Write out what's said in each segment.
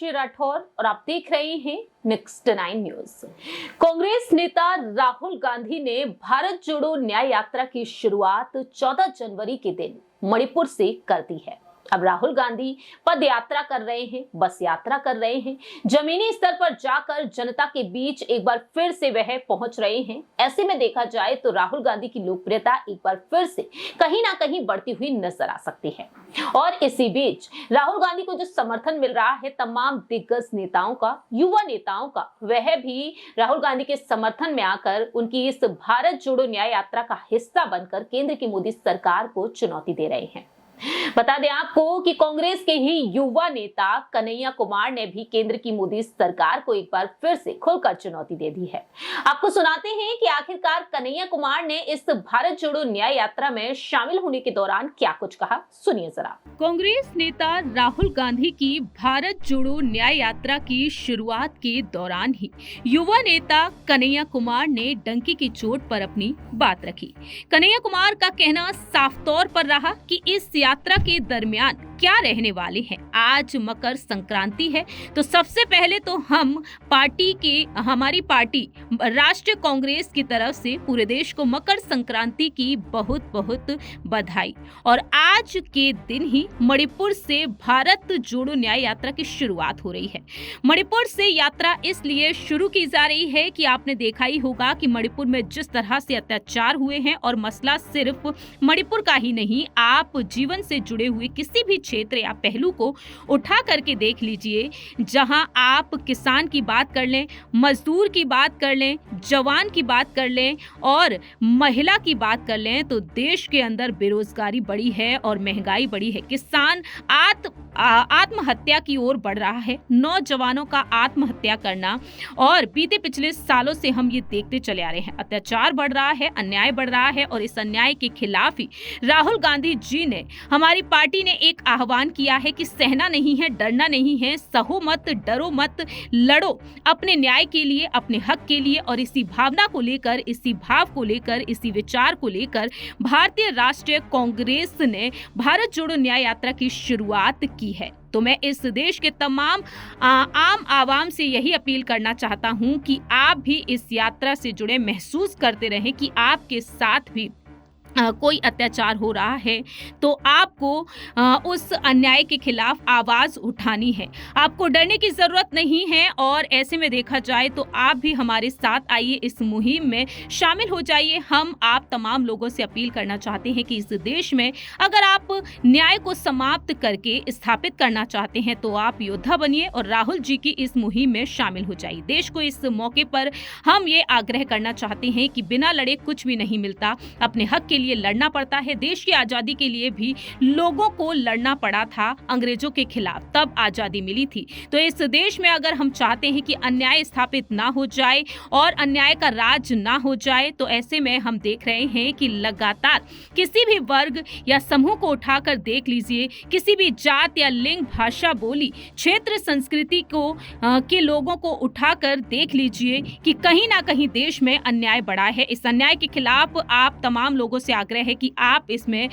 मीनाक्षी राठौर और आप देख रहे हैं नेक्स्ट 9 न्यूज। कांग्रेस नेता राहुल गांधी ने भारत जोड़ो न्याय यात्रा की शुरुआत 14 जनवरी के दिन मणिपुर से कर दी है। अब राहुल गांधी पद यात्रा कर रहे हैं, बस यात्रा कर रहे हैं, जमीनी स्तर पर जाकर जनता के बीच एक बार फिर से वह पहुंच रहे हैं। ऐसे में देखा जाए तो राहुल गांधी की लोकप्रियता एक बार फिर से कहीं ना कहीं बढ़ती हुई नजर आ सकती है। और इसी बीच राहुल गांधी को जो समर्थन मिल रहा है तमाम दिग्गज नेताओं का, युवा नेताओं का, वह भी राहुल गांधी के समर्थन में आकर उनकी इस भारत जोड़ो न्याय यात्रा का हिस्सा बनकर केंद्र की मोदी सरकार को चुनौती दे रहे हैं। बता दें आपको कि कांग्रेस के ही युवा नेता कन्हैया कुमार ने भी केंद्र की मोदी सरकार को एक बार फिर से खुलकर चुनौती दे दी है। आपको सुनाते हैं कि आखिरकार कन्हैया कुमार ने इस भारत जोड़ो न्याय यात्रा में शामिल होने के दौरान क्या कुछ कहा, सुनिए जरा। कांग्रेस नेता राहुल गांधी की भारत जोड़ो न्याय यात्रा की शुरुआत के दौरान ही युवा नेता कन्हैया कुमार ने डंकी की चोट पर अपनी बात रखी। कन्हैया कुमार का कहना साफ तौर पर रहा कि इस यात्रा के दरमियान क्या रहने वाले हैं। आज मकर संक्रांति है तो सबसे पहले तो हमारी पार्टी राष्ट्रीय कांग्रेस की तरफ से पूरे देश को मकर संक्रांति की बहुत बहुत बधाई। और आज के दिन ही मणिपुर से भारत जोड़ो न्याय यात्रा की शुरुआत हो रही है। मणिपुर से यात्रा इसलिए शुरू की जा रही है कि आपने देखा ही होगा कि मणिपुर में जिस तरह से अत्याचार हुए हैं, और मसला सिर्फ मणिपुर का ही नहीं, आप जीवन से जुड़े हुए किसी भी क्षेत्र या पहलू को उठा करके देख लीजिए। जहां आप किसान की बात कर लें, मजदूर की बात कर लें, जवान की बात कर लें और महिला की बात कर लें, तो देश के अंदर बेरोजगारी बढ़ी है और महंगाई बढ़ी है। किसान आत्महत्या की ओर बढ़ रहा है, नौजवानों का आत्महत्या करना, और बीते पिछले सालों से हम ये देखते चले आ रहे हैं। अत्याचार बढ़ रहा है, अन्याय बढ़ रहा है, और इस अन्याय के खिलाफ ही राहुल गांधी जी ने, हमारी पार्टी ने एक आह्वान किया है कि सहना नहीं है, डरना नहीं है, सहो मत, डरो मत, लड़ो अपने न्याय के लिए, अपने हक के लिए। और इसी भावना को लेकर, इसी भाव को लेकर, इसी विचार को लेकर भारतीय राष्ट्रीय कांग्रेस ने भारत जोड़ो न्याय यात्रा की शुरुआत की है। तो मैं इस देश के तमाम आम आवाम से यही अपील करना चाहता हूं कि आप भी इस यात्रा से जुड़े महसूस करते रहें कि आपके साथ भी कोई अत्याचार हो रहा है तो आपको उस अन्याय के खिलाफ आवाज उठानी है। आपको डरने की जरूरत नहीं है, और ऐसे में देखा जाए तो आप भी हमारे साथ आइए, इस मुहिम में शामिल हो जाइए। हम आप तमाम लोगों से अपील करना चाहते हैं कि इस देश में अगर आप न्याय को समाप्त करके स्थापित करना चाहते हैं तो आप योद्धा बनिए और राहुल जी की इस मुहिम में शामिल हो जाइए। देश को इस मौके पर हम ये आग्रह करना चाहते हैं कि बिना लड़े कुछ भी नहीं मिलता, अपने हक के लिए लड़ना पड़ता है। देश की आजादी के लिए भी लोगों को लड़ना पड़ा था अंग्रेजों के खिलाफ, तब आजादी मिली थी। तो इस देश में अगर हम चाहते हैं कि अन्याय स्थापित ना हो जाए और अन्याय का राज ना हो जाए, तो ऐसे में हम देख रहे हैं कि लगातार किसी भी वर्ग या समूह को उठाकर देख लीजिए, किसी भी जात या लिंग, भाषा, बोली, क्षेत्र, संस्कृति को के लोगों को उठाकर देख लीजिए कि कहीं ना कहीं देश में अन्याय बढ़ा है। इस अन्याय के खिलाफ आप तमाम लोगों से आग्रह है कि आप इसमें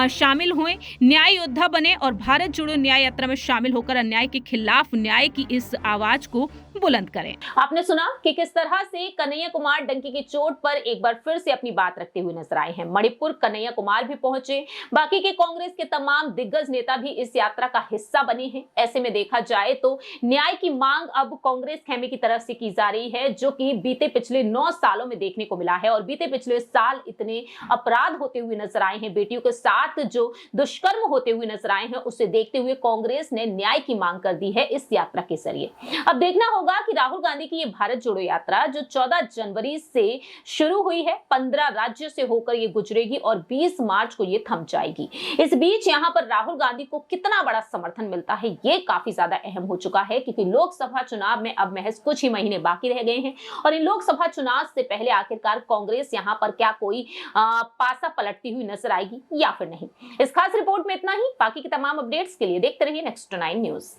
शामिल हों, न्याय योद्धा बने और भारत जोड़ो न्याय यात्रा में शामिल होकर अन्याय के खिलाफ न्याय की इस आवाज को बुलंद करें। आपने सुना कि किस तरह से कन्हैया कुमार डंकी की चोट पर एक बार फिर से अपनी बात रखते हुए नजर आए हैं। मणिपुर कन्हैया कुमार भी पहुंचे, बाकी के कांग्रेस के तमाम दिग्गज नेता भी इस यात्रा का हिस्सा बने हैं। ऐसे में देखा जाए तो न्याय की मांग अब कांग्रेस खेमे की तरफ से की जा रही है, जो कि बीते पिछले 9 सालों में देखने को मिला है। और बीते पिछले साल इतने अपराध होते हुए नजर आए हैं, बेटियों के साथ जो दुष्कर्म होते हुए नजर आए हैं, उसे देखते हुए कांग्रेस ने न्याय की मांग कर दी है इस यात्रा के जरिए। अब देखना होगा कि राहुल गांधी की ये भारत जोड़ो यात्रा जो 14 जनवरी से शुरू हुई है, 15 राज्यों से होकर ये गुजरेगी और 20 मार्च को ये थम जाएगी। इस बीच यहाँ पर राहुल गांधी को कितना बड़ा समर्थन मिलता है, ये काफी ज्यादा अहम हो चुका है, क्योंकि लोकसभा चुनाव में अब महज कुछ ही महीने बाकी रह गए हैं। और इन लोकसभा चुनाव से पहले आखिरकार कांग्रेस यहाँ पर क्या कोई पासा पलटती हुई नजर आएगी या फिर नहीं। इस खास रिपोर्ट में इतना ही। बाकी के तमाम अपडेट्स के लिए देखते रहिए नेक्स्ट 9 न्यूज।